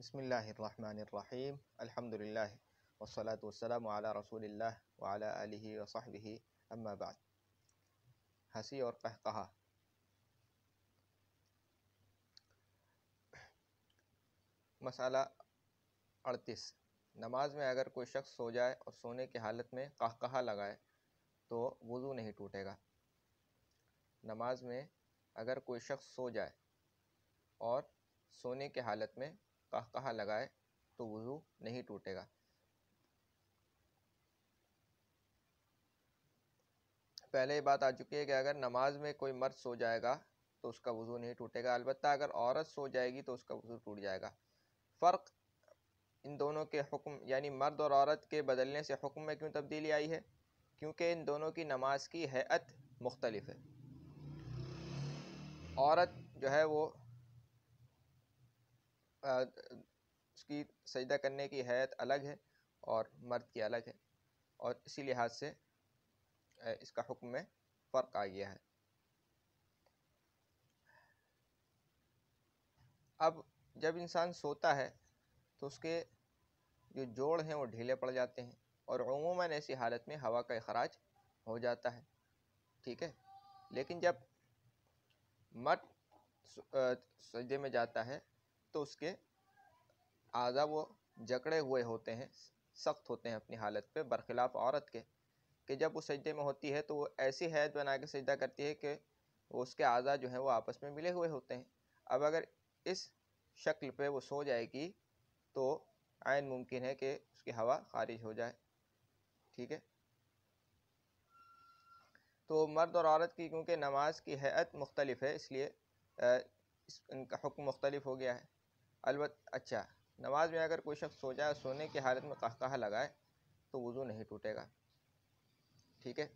بسم اللہ الرحمن الرحیم الحمدللہ والصلاة والسلام علی رسول اللہ وعلی آلہ وصحبہ اما بعد۔ ہنسی اور قہقہا۔ مسئلہ 38، نماز میں اگر کوئی شخص سو جائے اور سونے کی حالت میں قہقہا لگائے تو وضو نہیں ٹوٹے گا۔ نماز میں اگر کوئی شخص سو جائے اور سونے کی حالت میں قہقہا لگائے تو وضو نہیں ٹوٹے گا۔ پہلے یہ بات آ چکی ہے کہ اگر نماز میں کوئی مرد سو جائے گا تو اس کا وضو نہیں ٹوٹے گا، البتہ اگر عورت سو جائے گی تو اس کا وضو ٹوٹ جائے گا۔ فرق ان دونوں کے حکم یعنی مرد اور عورت کے بدلنے سے حکم میں کیوں تبدیلی آئی ہے؟ کیونکہ ان دونوں کی نماز کی ہیئت مختلف ہے۔ عورت جو ہے وہ اس کی سجدہ کرنے کی ہیئت الگ ہے اور مرد کی الگ ہے، اور اسی لحاظ سے اس کا حکم میں فرق آ گیا ہے۔ اب جب انسان سوتا ہے تو اس کے جو جوڑ ہیں وہ ڈھیلے پڑ جاتے ہیں، اور عموماً ایسی حالت میں ہوا کا اخراج ہو جاتا ہے، ٹھیک ہے۔ لیکن جب مرد سجدے میں جاتا ہے تو اس کے اعضاء وہ جکڑے ہوئے ہوتے ہیں، سخت ہوتے ہیں اپنی حالت پہ، برخلاف عورت کے کہ جب وہ سجدے میں ہوتی ہے تو وہ ایسی ہیئت بنا کے سجدہ کرتی ہے کہ وہ اس کے اعضاء جو ہیں وہ آپس میں ملے ہوئے ہوتے ہیں۔ اب اگر اس شکل پہ وہ سو جائے گی تو عین ممکن ہے کہ اس کی ہوا خارج ہو جائے، ٹھیک ہے۔ تو مرد اور عورت کی کیونکہ نماز کی ہیئت مختلف ہے، اس لیے ان کا حکم مختلف ہو گیا ہے۔ اچھا، نماز میں اگر کوئی شخص سو جائے، سونے کی حالت میں قہقہا لگائے تو وضو نہیں ٹوٹے گا، ٹھیک ہے۔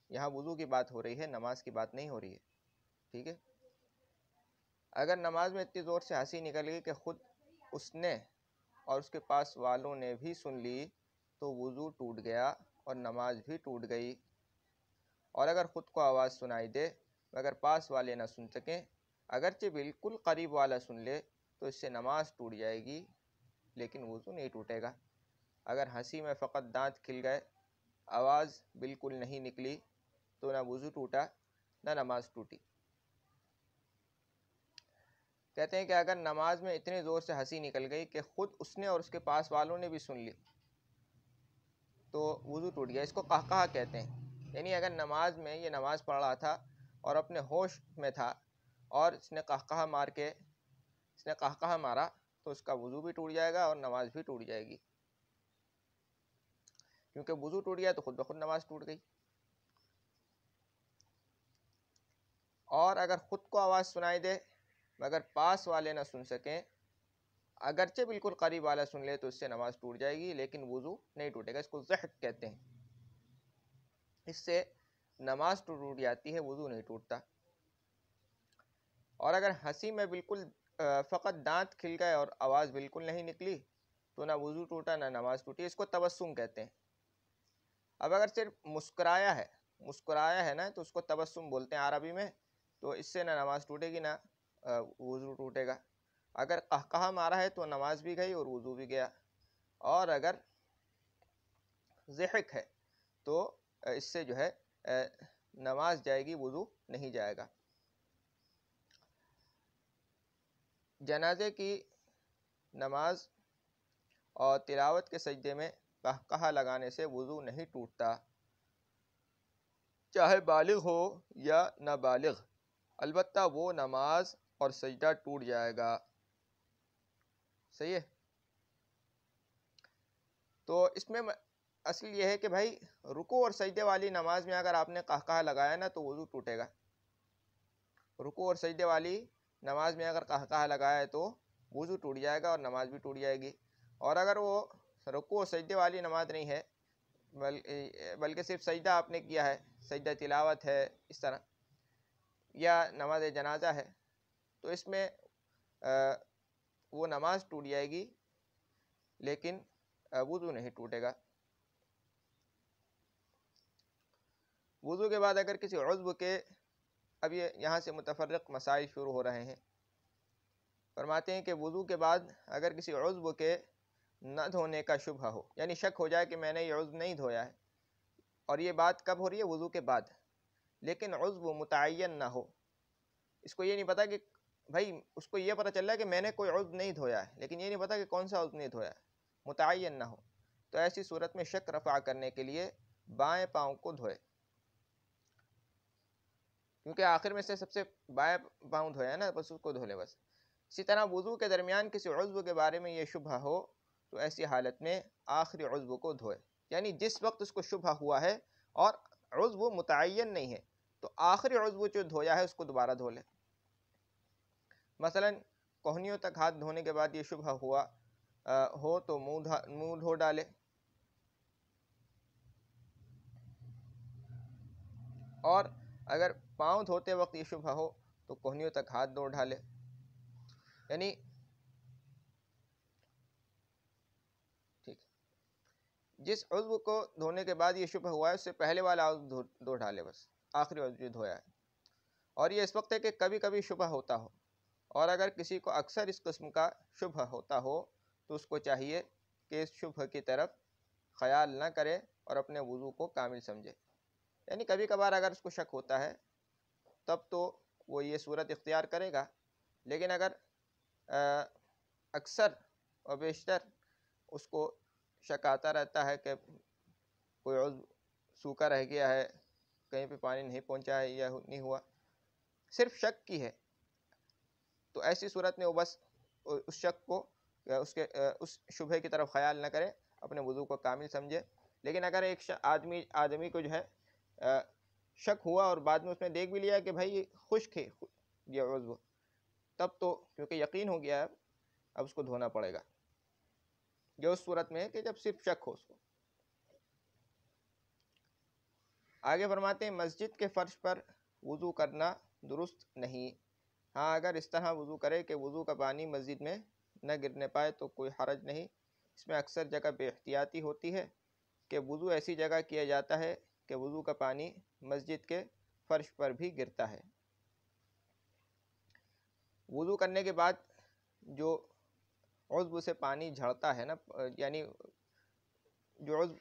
یہاں وضو کی بات ہو رہی ہے، نماز کی بات نہیں ہو رہی ہے، ٹھیک ہے۔ اگر نماز میں اتنی زور سے ہنسی نکل گئی کہ خود اس نے اور اس کے پاس والوں نے بھی سن لی تو وضو ٹوٹ گیا اور نماز بھی ٹوٹ گئی۔ اور اگر خود کو آواز سنائی دے مگر پاس والے نہ سن سکیں، اگرچہ بالکل قریب والا سن لے تو اس سے نماز ٹوٹ جائے گی لیکن وضو نہیں ٹوٹے گا۔ اگر ہنسی میں فقط دانت کھل گئے، آواز بالکل نہیں نکلی تو نہ وضو ٹوٹا نہ نماز ٹوٹی۔ کہتے ہیں کہ اگر نماز میں اتنے زور سے ہنسی نکل گئی کہ خود اس نے اور اس کے پاس والوں نے بھی سن لی تو وضو ٹوٹ گیا۔ اس کو قہقہا کہتے ہیں، یعنی اگر نماز میں یہ نماز پڑھ رہا تھا اور اپنے ہوش میں تھا اور اس نے قہقہا مارا تو اس کا وضو بھی ٹوٹ جائے گا اور نماز بھی ٹوٹ جائے گی، کیونکہ وضو ٹوٹ گیا تو خود بخود نماز ٹوٹ گئی۔ اور اگر خود کو آواز سنائی دے مگر پاس والے نہ سن سکیں، اگرچہ بالکل قریب والا سن لے تو اس سے نماز ٹوٹ جائے گی لیکن وضو نہیں ٹوٹے گا۔ اس کو ضحک کہتے ہیں، اس سے نماز ٹوٹ جاتی ہے، وضو نہیں ٹوٹتا۔ اور اگر ہنسی میں بالکل فقط دانت کھل گئے اور آواز بالکل نہیں نکلی تو نہ وضو ٹوٹا نہ نماز ٹوٹی۔ اس کو تبسم کہتے ہیں۔ اب اگر صرف مسکرایا ہے نا تو اس کو تبسم بولتے ہیں عربی میں، تو اس سے نہ نماز ٹوٹے گی نہ وضو ٹوٹے گا۔ اگر قہقہا مارا ہے تو نماز بھی گئی اور وضو بھی گیا، اور اگر ضحک ہے تو اس سے جو ہے نماز جائے گی، وضو نہیں جائے گا۔ جنازے کی نماز اور تلاوت کے سجدے میں قہقہا لگانے سے وضو نہیں ٹوٹتا، چاہے بالغ ہو یا نابالغ، البتہ وہ نماز اور سجدہ ٹوٹ جائے گا، صحیح ہے۔ تو اس میں اصل یہ ہے کہ بھائی رکوع اور سجدے والی نماز میں اگر آپ نے قہقہا لگایا نا تو وضو ٹوٹے گا۔ رکوع اور سجدے والی نماز میں اگر قہقہا لگایا ہے تو وضو ٹوٹ جائے گا اور نماز بھی ٹوٹ جائے گی۔ اور اگر وہ رکوع اور سجدے والی نماز نہیں ہے بلکہ صرف سجدہ آپ نے کیا ہے، سجدہ تلاوت ہے اس طرح، یا نماز جنازہ ہے، تو اس میں وہ نماز ٹوٹ جائے گی لیکن وضو نہیں ٹوٹے گا۔ وضو کے بعد اگر کسی عضو کے، اب یہ یہاں سے متفرق مسائل شروع ہو رہے ہیں فرماتے ہیں کہ وضو کے بعد اگر کسی عضو کے نہ دھونے کا شبہ ہو، یعنی شک ہو جائے کہ میں نے یہ عضو نہیں دھویا ہے، اور یہ بات کب ہو رہی ہے؟ وضو کے بعد، لیکن عضو متعین نہ ہو، اس کو یہ نہیں پتا کہ بھائی، اس کو یہ پتہ چل رہا ہے کہ میں نے کوئی عضو نہیں دھویا ہے، لیکن یہ نہیں پتا کہ کون سا عضو نہیں دھویا ہے، متعین نہ ہو، تو ایسی صورت میں شک رفع کرنے کے لیے بائیں پاؤں کو دھوئے، کیونکہ آخر میں سے سب سے بائیں پاؤں دھویا ہے نا، بس اس کو دھو لے بس۔ اسی طرح وضو کے درمیان کسی عضو کے بارے میں یہ شبہ ہو تو ایسی حالت میں آخری عضو کو دھوئے، یعنی جس وقت اس کو شبہ ہوا ہے اور عضو متعین نہیں ہے تو آخری عضو جو دھویا ہے اس کو دوبارہ دھو لے۔ مثلا کوہنیوں تک ہاتھ دھونے کے بعد یہ شبہ ہوا ہو تو منہ دھو ڈالے، اور اگر پاؤں دھوتے وقت یہ شبہ ہو تو کوہنیوں تک ہاتھ دھو ڈالے، یعنی ٹھیک جس عضو کو دھونے کے بعد یہ شبہ ہوا ہے اس سے پہلے والا عضو دھو ڈالے، بس آخری عضو جو دھویا ہے۔ اور یہ اس وقت ہے کہ کبھی کبھی شبہ ہوتا ہو، اور اگر کسی کو اکثر اس قسم کا شبہ ہوتا ہو تو اس کو چاہیے کہ اس شبہ کی طرف خیال نہ کرے اور اپنے وضو کو کامل سمجھے، یعنی کبھی کبھار اگر اس کو شک ہوتا ہے تب تو وہ یہ صورت اختیار کرے گا، لیکن اگر اکثر اور بیشتر اس کو شک آتا رہتا ہے کہ کوئی عضو سوکھا رہ گیا ہے، کہیں پہ پانی نہیں پہنچا ہے یا نہیں ہوا، صرف شک کی ہے، تو ایسی صورت میں وہ بس اس شک کو اس شبہ کی طرف خیال نہ کرے، اپنے وضو کو کامل سمجھے۔ لیکن اگر ایک آدمی کو جو ہے شک ہوا اور بعد میں اس نے دیکھ بھی لیا کہ بھائی یہ خشک ہے یہ عضو، تب تو کیونکہ یقین ہو گیا ہے اب اس کو دھونا پڑے گا، جو اس صورت میں ہے کہ جب صرف شک ہو اس کو۔ آگے فرماتے ہیں مسجد کے فرش پر وضو کرنا درست نہیں، ہاں اگر اس طرح وضو کرے کہ وضو کا پانی مسجد میں نہ گرنے پائے تو کوئی حرج نہیں۔ اس میں اکثر جگہ بے احتیاطی ہوتی ہے کہ وضو ایسی جگہ کیا جاتا ہے کہ وضو کا پانی مسجد کے فرش پر بھی گرتا ہے۔ وضو کرنے کے بعد جو عضو سے پانی جھڑتا ہے نا، یعنی جو عضو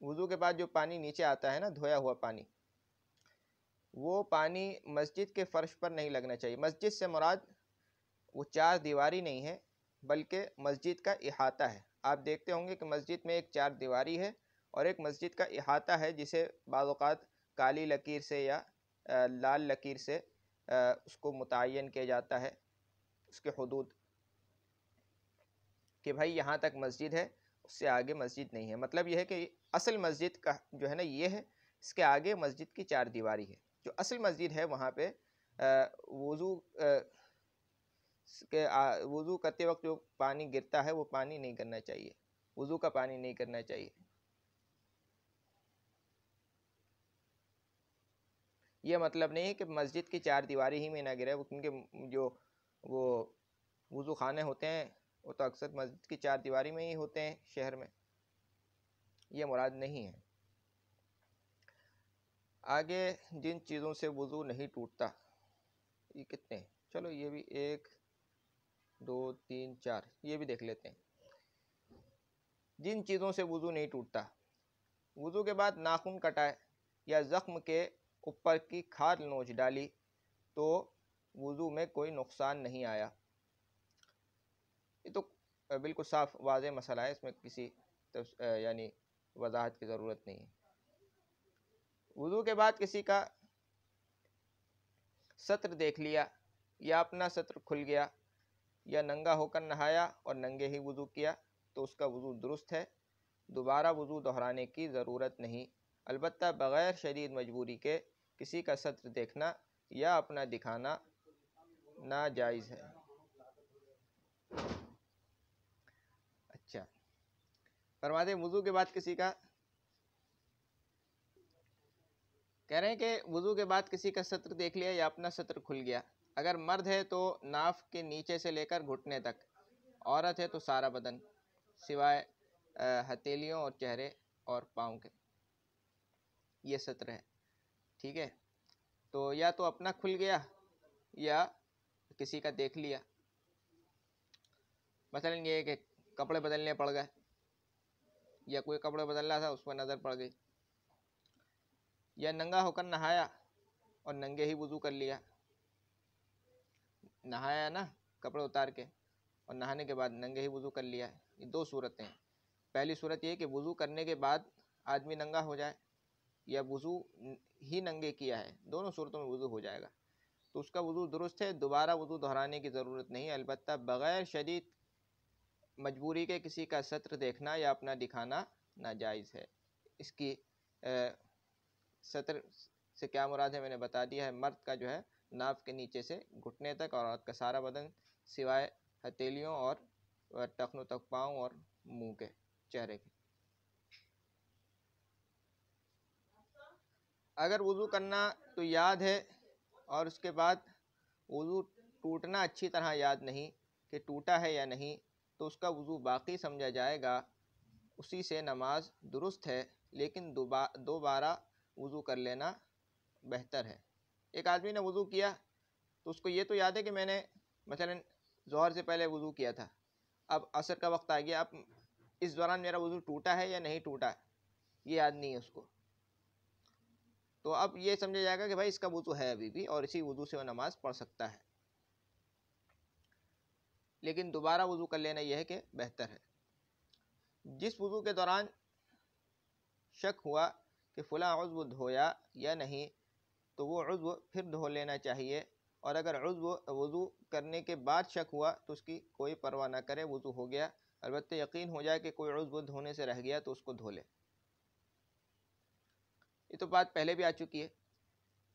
وضو کے بعد جو پانی نیچے آتا ہے نا، دھویا ہوا پانی، وہ پانی مسجد کے فرش پر نہیں لگنا چاہیے۔ مسجد سے مراد وہ چار دیواری نہیں ہے بلکہ مسجد کا احاطہ ہے۔ آپ دیکھتے ہوں گے کہ مسجد میں ایک چار دیواری ہے اور ایک مسجد کا احاطہ ہے جسے بعض اوقات کالی لکیر سے یا لال لکیر سے اس کو متعین کیا جاتا ہے، اس کے حدود، کہ بھائی یہاں تک مسجد ہے، اس سے آگے مسجد نہیں ہے۔ مطلب یہ ہے کہ اصل مسجد کا جو ہے نا یہ ہے، اس کے آگے مسجد کی چار دیواری ہے۔ جو اصل مسجد ہے وہاں پہ وضو کرتے وقت جو پانی گرتا ہے وہ پانی نہیں کرنا چاہیے، وضو کا پانی نہیں کرنا چاہیے۔ یہ مطلب نہیں ہے کہ مسجد کی چار دیواری ہی میں نہ گرے، کیونکہ جو وہ وضو خانے ہوتے ہیں وہ تو اکثر مسجد کی چار دیواری میں ہی ہوتے ہیں شہر میں، یہ مراد نہیں ہے۔ آگے جن چیزوں سے وضو نہیں ٹوٹتا، یہ کتنے ہیں؟ چلو یہ بھی 1 2 3 4 یہ بھی دیکھ لیتے ہیں۔ جن چیزوں سے وضو نہیں ٹوٹتا، وضو کے بعد ناخن کٹائے یا زخم کے اوپر کی کھال نوچ ڈالی تو وضو میں کوئی نقصان نہیں آیا۔ یہ تو بالکل صاف واضح مسئلہ ہے، اس میں کسی یعنی وضاحت کی ضرورت نہیں ہے۔ وضو کے بعد کسی کا سطر دیکھ لیا یا اپنا سطر کھل گیا یا ننگا ہو کر نہایا اور ننگے ہی وضو کیا تو اس کا وضو درست ہے، دوبارہ وضو دہرانے کی ضرورت نہیں، البتہ بغیر شدید مجبوری کے کسی کا سطر دیکھنا یا اپنا دکھانا ناجائز ہے۔ اچھا، فرماتے ہیں وضو کے بعد کسی کا، کہہ رہے ہیں کہ وضو کے بعد کسی کا سطر دیکھ لیا یا اپنا سطر کھل گیا، اگر مرد ہے تو ناف کے نیچے سے لے کر گھٹنے تک، عورت ہے تو سارا بدن سوائے ہتھیلیوں اور چہرے اور پاؤں کے، یہ سطر ہے، ٹھیک ہے؟ تو یا تو اپنا کھل گیا یا کسی کا دیکھ لیا، مثلا یہ ہے کہ کپڑے بدلنے پڑ گئے، یا کوئی کپڑے بدل رہا تھا اس پر نظر پڑ گئی، یا ننگا ہو کر نہایا اور ننگے ہی وضو کر لیا، نہایا نا کپڑے اتار کے اور نہانے کے بعد ننگے ہی وضو کر لیا. یہ دو صورتیں ہیں. پہلی صورت یہ کہ وضو کرنے کے بعد آدمی ننگا ہو جائے، یا وضو ہی ننگے کیا ہے، دونوں صورتوں میں وضو ہو جائے گا تو اس کا وضو درست ہے، دوبارہ وضو دہرانے کی ضرورت نہیں. البتہ بغیر شدید مجبوری کے کسی کا سطر دیکھنا یا اپنا دکھانا ناجائز ہے. اس کی سطر سے کیا مراد ہے میں نے بتا دیا ہے. مرد کا جو ہے ناف کے نیچے سے گھٹنے تک، اور عورت کا سارا بدن سوائے ہتھیلیوں اور ٹخنوں تک، پاؤں اور منہ کے، چہرے کے. اگر وضو کرنا تو یاد ہے اور اس کے بعد وضو ٹوٹنا اچھی طرح یاد نہیں کہ ٹوٹا ہے یا نہیں، تو اس کا وضو باقی سمجھا جائے گا، اسی سے نماز درست ہے، لیکن دوبارہ وضو کر لینا بہتر ہے. ایک آدمی نے وضو کیا تو اس کو یہ تو یاد ہے کہ میں نے مثلا ظہر سے پہلے وضو کیا تھا، اب عصر کا وقت آ گیا، اب اس دوران میرا وضو ٹوٹا ہے یا نہیں ٹوٹا، یہ یاد نہیں ہے اس کو، تو اب یہ سمجھا جائے گا کہ بھائی اس کا وضو ہے ابھی بھی، اور اسی وضو سے وہ نماز پڑھ سکتا ہے، لیکن دوبارہ وضو کر لینا یہ ہے کہ بہتر ہے. جس وضو کے دوران شک ہوا کہ فلاں عضو دھویا یا نہیں تو وہ عضو پھر دھو لینا چاہیے، اور اگر وضو کرنے کے بعد شک ہوا تو اس کی کوئی پرواہ نہ کرے، وضو ہو گیا. البتہ یقین ہو جائے کہ کوئی عضو دھونے سے رہ گیا تو اس کو دھو لے. یہ تو بات پہلے بھی آ چکی ہے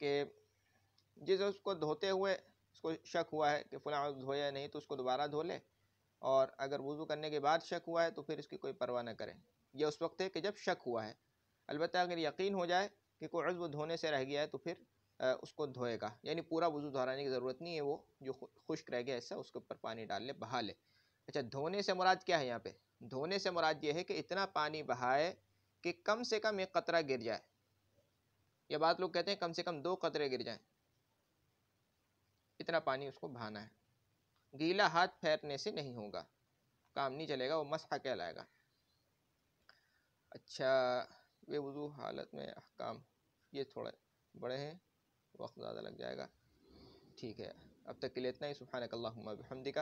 کہ جس اس کو دھوتے ہوئے اس کو شک ہوا ہے کہ فلاں عضو دھویا نہیں تو اس کو دوبارہ دھو لے، اور اگر وضو کرنے کے بعد شک ہوا ہے تو پھر اس کی کوئی پرواہ نہ کرے. یہ اس وقت ہے کہ جب شک ہوا ہے. البتہ اگر یقین ہو جائے کہ کوئی عضو دھونے سے رہ گیا ہے تو پھر اس کو دھوئے گا، یعنی پورا وضو دہرانے کی ضرورت نہیں ہے، وہ جو خشک رہ گیا ایسا اس کے اوپر پانی ڈال لے، بہا لے. اچھا، دھونے سے مراد کیا ہے یہاں پہ؟ دھونے سے مراد یہ ہے کہ اتنا پانی بہائے کہ کم سے کم ایک قطرہ گر جائے. یہ بات لوگ کہتے ہیں کم سے کم 2 قطرے گر جائیں، اتنا پانی اس کو بہانا ہے. گیلا ہاتھ پھیرنے سے نہیں ہوگا، کام نہیں چلے گا، وہ مسح کہلائے گا. اچھا، بے وضو حالت میں احکام یہ تھوڑے بڑے ہیں، وقت زیادہ لگ جائے گا. ٹھیک ہے، اب تک کے لیے اتنا ہی. سبحانک اللہم وبحمدک،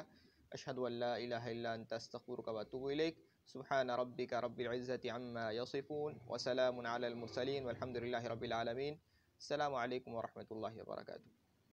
اشہد ان لا الہ الا انت، استغفرک واتوب الیک. سبحان ربک رب العزت عما یصفون وسلام علی المرسلین والحمد للہ رب العالمین. السلام علیکم ورحمۃ اللہ وبرکاتہ.